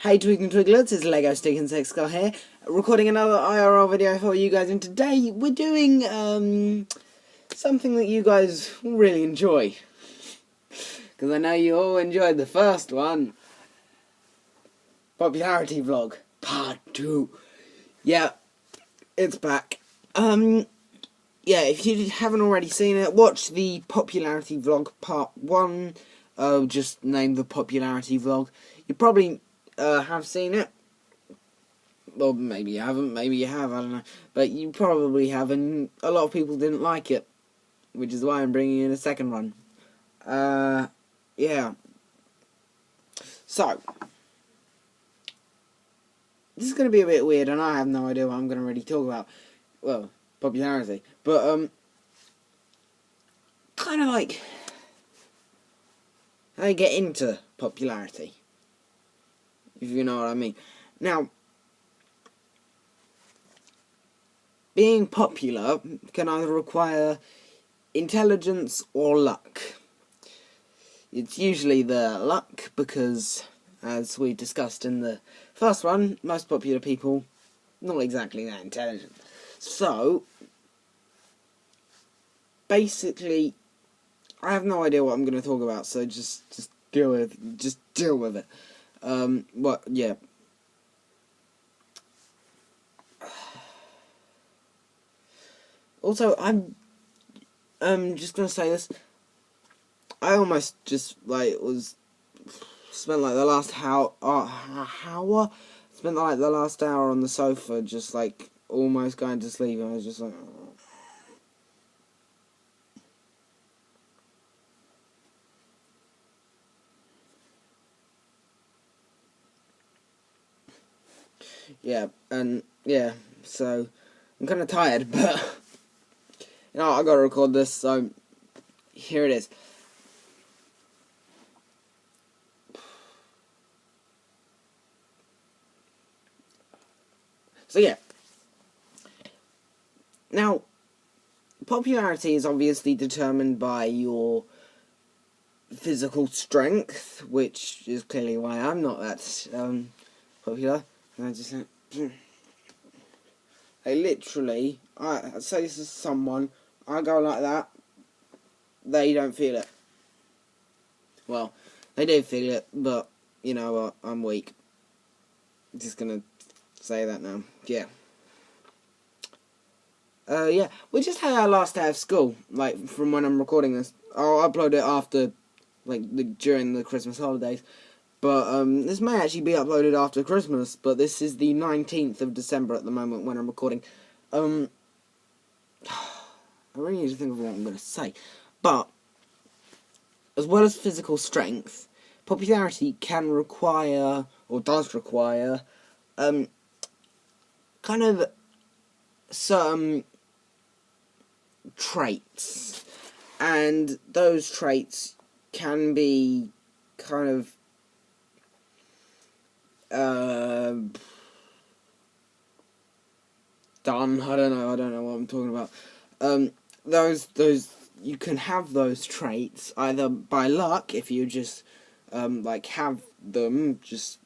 Hey Twinkling Twigglets, it's Lego Stick and Sex Skull here, recording another IRL video for you guys, and today we're doing something that you guys will really enjoy. Because I know you all enjoyed the first one. Popularity Vlog, Part 2. Yeah, it's back. Yeah, if you haven't already seen it, watch the Popularity Vlog Part 1. Just name the Popularity Vlog. You probably have seen it. Well, maybe you haven't, maybe you have, I don't know. But you probably have, and a lot of people didn't like it. Which is why I'm bringing in a second one. Yeah. So, this is going to be a bit weird, and I have no idea what I'm going to really talk about. Well, popularity. But, kind of like how you get into popularity. If you know what I mean. Now, being popular can either require intelligence or luck. It's usually the luck because, as we discussed in the first one, most popular people not exactly that intelligent. So, basically, I have no idea what I'm going to talk about, so just deal with it. Yeah. Also, I'm just gonna say this. I almost just spent the last hour on the sofa, just almost going to sleep. I was just like, yeah, and yeah. So I'm kind of tired, but I gotta record this. So here it is. So yeah. Now, popularity is obviously determined by your physical strength, which is clearly why I'm not that popular. And I just I say this to someone, I go like that, they don't feel it. Well, they do feel it, but you know what, I'm weak. Just gonna say that now. Yeah. Yeah, we just had our last day of school, from when I'm recording this. I'll upload it after, during the Christmas holidays. But, this may actually be uploaded after Christmas, but this is the 19th of December at the moment when I'm recording. I really need to think of what I'm going to say. But, as well as physical strength, popularity can require, or does require, kind of certain traits. And those traits can be kind of done. I don't know what I'm talking about. Those you can have those traits either by luck, if you just have them,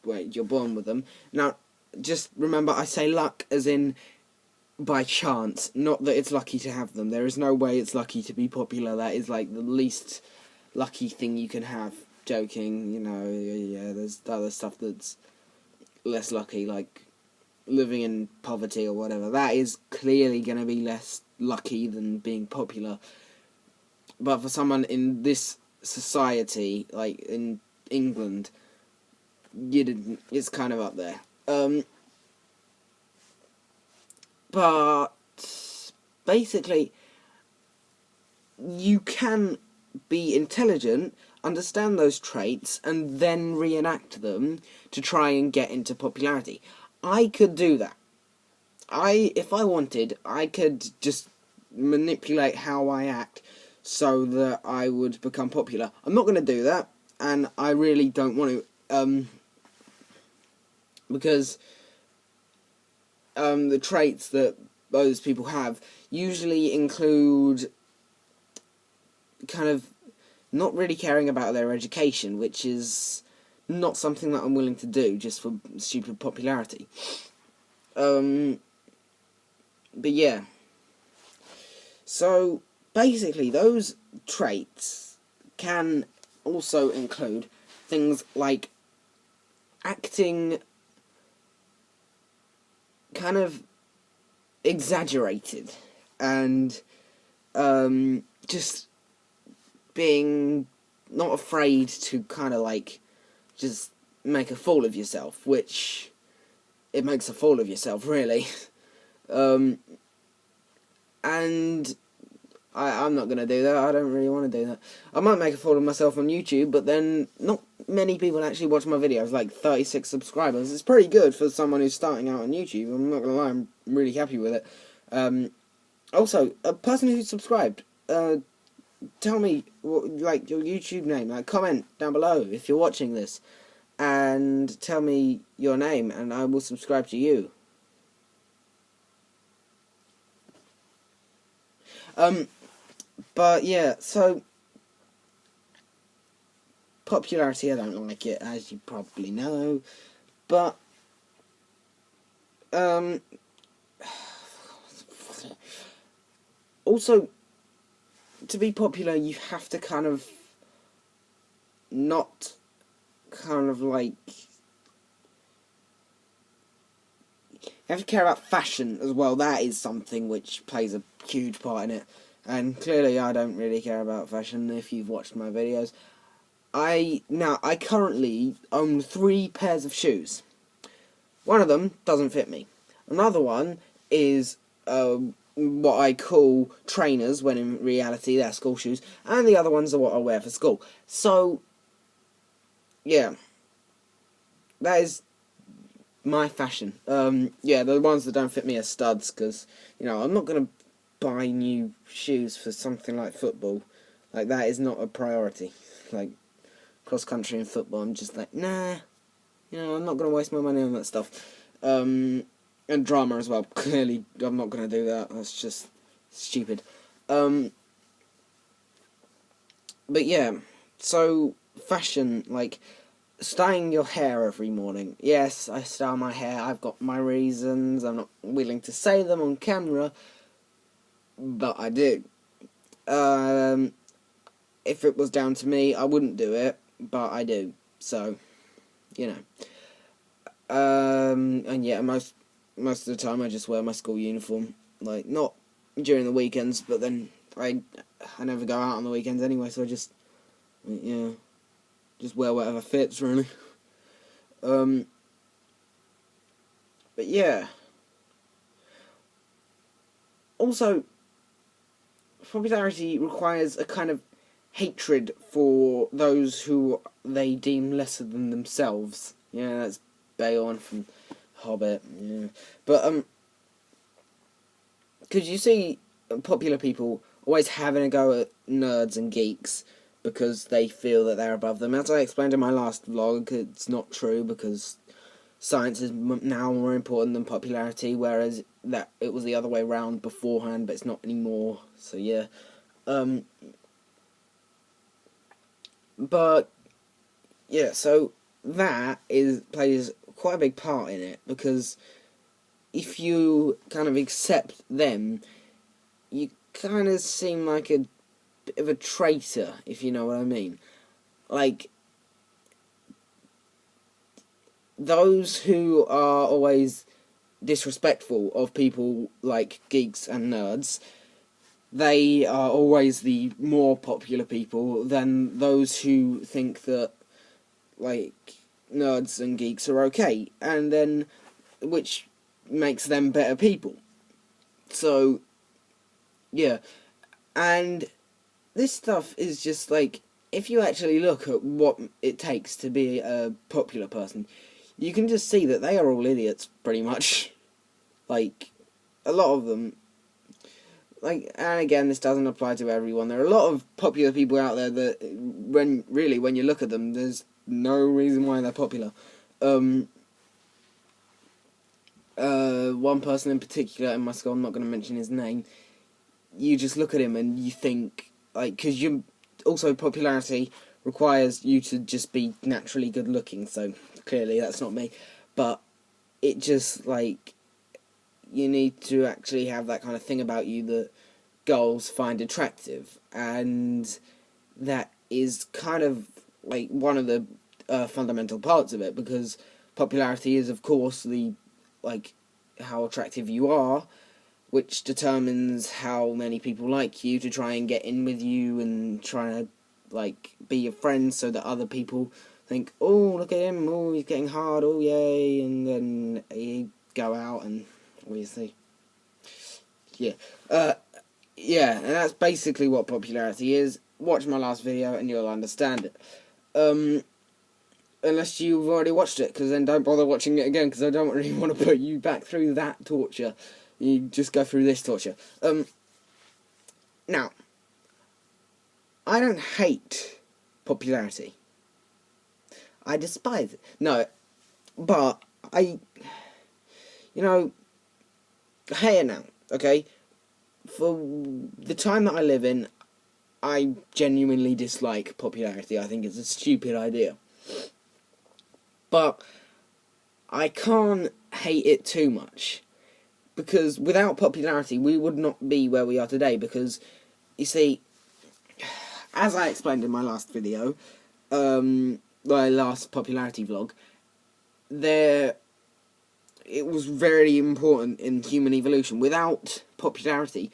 you're born with them. Now, just remember, I say luck as in by chance, not that it's lucky to have them. There is no way it's lucky to be popular. That is the least lucky thing you can have. Joking, yeah, there's other stuff that's less lucky, like living in poverty or whatever. That is clearly going to be less lucky than being popular. But for someone in this society, like in England, it's kind of up there. But basically, you can be intelligent, understand those traits, and then reenact them to try and get into popularity. I could do that. If I wanted, I could just manipulate how I act so that I would become popular. I'm not going to do that, and I really don't want to, because the traits that those people have usually include kind of not really caring about their education, which is not something that I'm willing to do just for stupid popularity. But yeah. So, basically, those traits can also include things like acting kind of exaggerated and just being not afraid to kind of like just make a fool of yourself, which it makes a fool of yourself, really. And I'm not going to do that. I don't really want to do that. I might make a fool of myself on YouTube, but then not many people actually watch my videos, like 36 subscribers. It's pretty good for someone who's starting out on YouTube. I'm not going to lie, I'm really happy with it. Also, a person who subscribed, tell me, like, your YouTube name. Like, comment down below if you're watching this, and tell me your name, and I will subscribe to you. But yeah, so popularity, I don't like it, as you probably know, but also, to be popular, you have to kind of not kind of like, you have to care about fashion as well. That is something which plays a huge part in it. And clearly I don't really care about fashion if you've watched my videos. I currently own 3 pairs of shoes. One of them doesn't fit me. Another one is what I call trainers, when in reality they're school shoes. And the other ones are what I wear for school. So, yeah. That is my fashion. Yeah, the ones that don't fit me are studs, because, you know, I'm not going to buy new shoes for something like football. Like, that is not a priority. Like, cross-country and football, I'm just like, nah. You know, I'm not going to waste my money on that stuff. And drama as well. Clearly, I'm not going to do that. That's just stupid. But yeah, so, fashion, like, styling your hair every morning. Yes, I style my hair. I've got my reasons. I'm not willing to say them on camera, but I do. If it was down to me, I wouldn't do it, but I do. So, you know. And yeah, most of the time I just wear my school uniform. Like, not during the weekends, but then I never go out on the weekends anyway, so I just, yeah, just wear whatever fits, really. But yeah. Also, popularity requires a kind of hatred for those who they deem lesser than themselves. Yeah, that's Bayon from Hobbit. Yeah, but because you see popular people always having a go at nerds and geeks because they feel that they're above them. As I explained in my last vlog, it's not true, because science is now more important than popularity, whereas that it was the other way around beforehand, but it's not anymore. So yeah, but yeah, so that plays quite a big part in it, because if you kind of accept them, you kind of seem like a bit of a traitor, if you know what I mean. Like, those who are always disrespectful of people like geeks and nerds, they are always the more popular people than those who think that, like, nerds and geeks are okay, and then, which makes them better people. So, yeah. And this stuff is just, like, if you actually look at what it takes to be a popular person, you can just see that they are all idiots, pretty much. Like, a lot of them. Like, and again, this doesn't apply to everyone. There are a lot of popular people out there that, when you look at them, there's no reason why they're popular. One person in particular in my school, I'm not going to mention his name, you just look at him and you think, like, because you also, popularity requires you to just be naturally good looking, so clearly that's not me. But it just, like, you need to actually have that kind of thing about you that girls find attractive, and that is kind of like one of the fundamental parts of it, because popularity is, of course, the, like, how attractive you are, which determines how many people like you to try and get in with you and try to, like, be your friend, so that other people think, oh, look at him, oh, he's getting hard, oh, yay, and then you go out and, obviously, yeah. Yeah, and that's basically what popularity is. Watch my last video and you'll understand it. Unless you've already watched it, because then don't bother watching it again, because I don't really want to put you back through that torture. You just go through this torture. Now, I don't hate popularity. I despise it. No, but I hate it now, okay? For the time that I live in, I genuinely dislike popularity. I think it's a stupid idea. But I can't hate it too much, because without popularity we would not be where we are today, because, you see, as I explained in my last video, my last popularity vlog, it was very important in human evolution. Without popularity,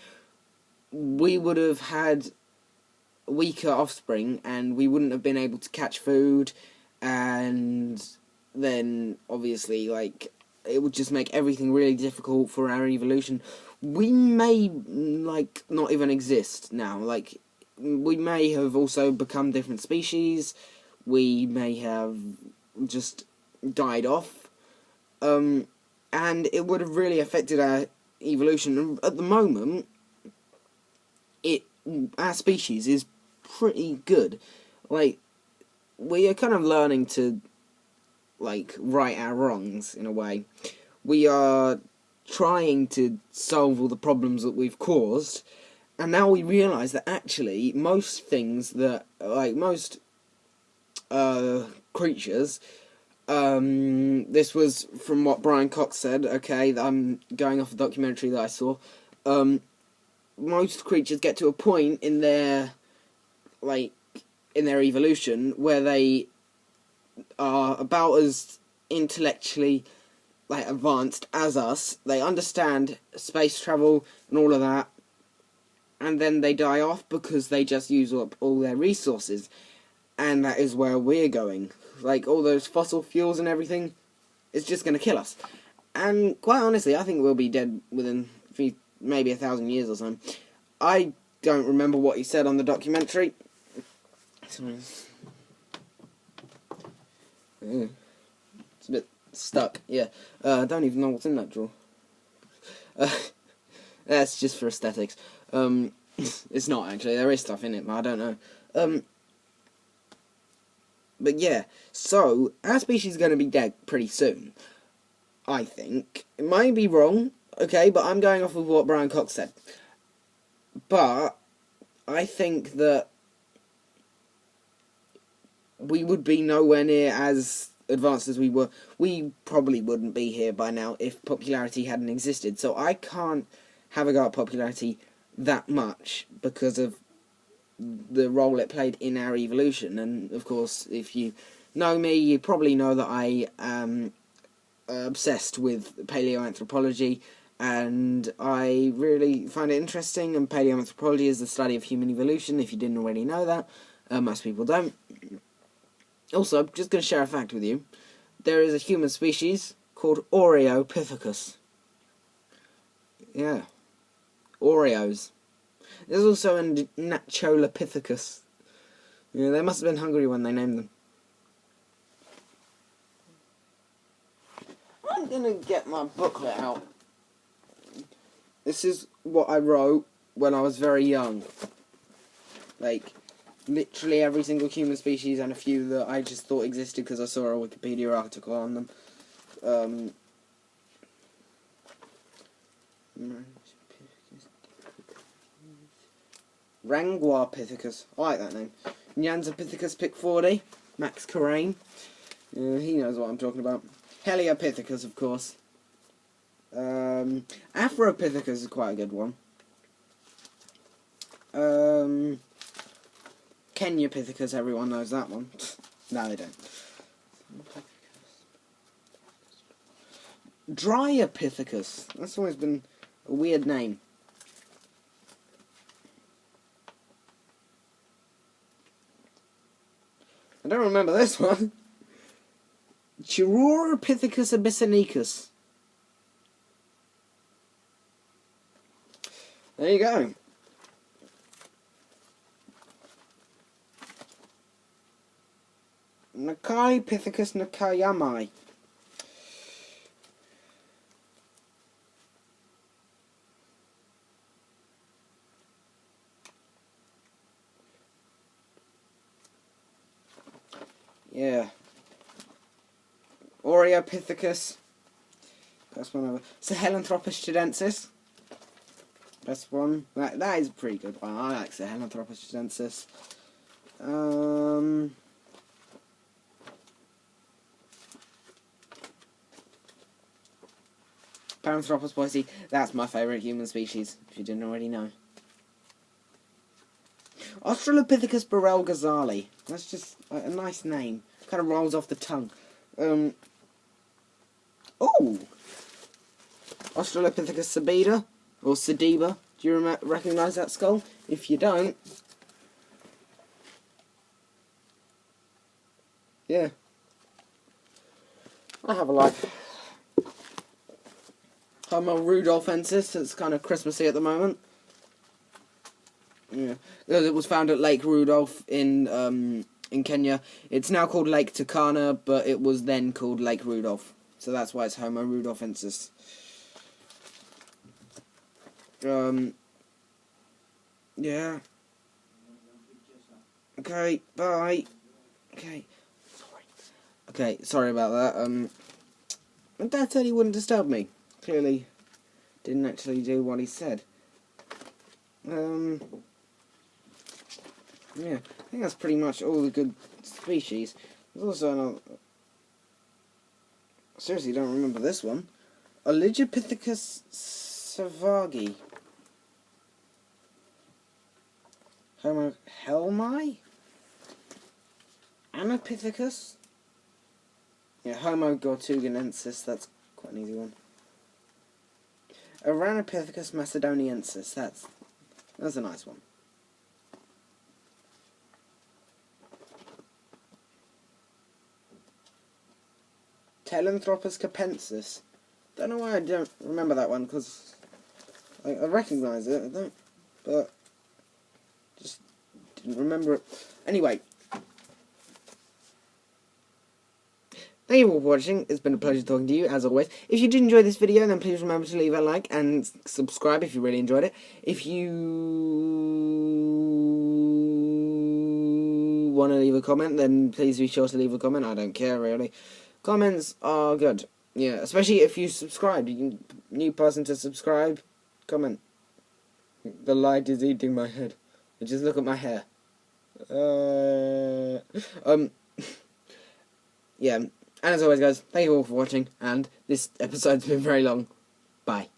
we would have had weaker offspring, and we wouldn't have been able to catch food, and then, obviously, like, it would just make everything really difficult for our evolution. We may, like, not even exist now. Like, we may have also become different species. We may have just died off. And it would have really affected our evolution. And at the moment, our species is pretty good. Like, we are kind of learning to, like, right our wrongs, in a way. We are trying to solve all the problems that we've caused, and now we realise that actually most things that, like, most creatures, this was from what Brian Cox said, okay, I'm going off a documentary that I saw, most creatures get to a point in their, like, in their evolution where they are about as intellectually, like, advanced as us. They understand space travel and all of that, and then they die off because they just use up all their resources, and that is where we're going. Like, all those fossil fuels and everything, it's just going to kill us. And quite honestly, I think we'll be dead within maybe 1,000 years or something. I don't remember what he said on the documentary. It's a bit stuck, yeah. I don't even know what's in that drawer. That's just for aesthetics. It's not, actually. There is stuff in it, but I don't know. But yeah, so our species is going to be dead pretty soon, I think. It might be wrong, okay, but I'm going off of what Brian Cox said. But I think that we would be nowhere near as advanced as we were. We probably wouldn't be here by now if popularity hadn't existed. So I can't have a go at popularity that much because of the role it played in our evolution. And of course, if you know me, you probably know that I am obsessed with paleoanthropology, and I really find it interesting. And paleoanthropology is the study of human evolution, if you didn't already know that. Most people don't. Also, I'm just going to share a fact with you. There is a human species called Oreopithecus. Yeah. Oreos. There's also a Nacholopithecus. Yeah, they must have been hungry when they named them. I'm going to get my booklet out. This is what I wrote when I was very young. Like, literally every single human species and a few that I just thought existed because I saw a Wikipedia article on them. Ranguapithecus. I like that name. Nyanzapithecus pick 40, Max Carrain. He knows what I'm talking about. Heliopithecus, of course. Afropithecus is quite a good one. Kenyapithecus, everyone knows that one. No, they don't. Dryopithecus. That's always been a weird name. I don't remember this one. Chiroropithecus abyssanicus. There you go. Nakaypithecus nakayamai. Yeah. Oreopithecus. That's one over. Sahelanthropus chidensis. That's one. That is a pretty good one. I like Sahelanthropus chidensis. Paranthropus boise. That's my favourite human species, if you didn't already know. Australopithecus burrell ghazali. That's just a nice name. Kind of rolls off the tongue. Oh! Australopithecus sebeda, or sediba. Do you recognise that skull? If you don't... yeah. I have a life. Homo rudolfensis. It's kind of Christmassy at the moment. Yeah. It was found at Lake Rudolph in Kenya. It's now called Lake Turkana, but it was then called Lake Rudolph. So that's why it's Homo rudolfensis. Yeah. Okay, bye. Okay. Sorry. Okay, sorry about that. My dad said he wouldn't disturb me. Clearly didn't actually do what he said. Yeah, I think that's pretty much all the good species. There's also another... seriously, don't remember this one. Oligopithecus savagi. Homo helmi? Anapithecus? Yeah, Homo gortuganensis, that's quite an easy one. Oranopithecus macedoniensis, that's a nice one. Telanthropus capensis. Don't know why I don't remember that one, because I recognise it, I don't, but just didn't remember it. Anyway, thank you all for watching. It's been a pleasure talking to you, as always. If you did enjoy this video, then please remember to leave a like and subscribe if you really enjoyed it. If you want to leave a comment, then please be sure to leave a comment. I don't care, really. Comments are good. Yeah, especially if you subscribed. New person to subscribe, comment. The light is eating my head. Just look at my hair. Yeah. And as always, guys, thank you all for watching, and this episode's been very long. Bye.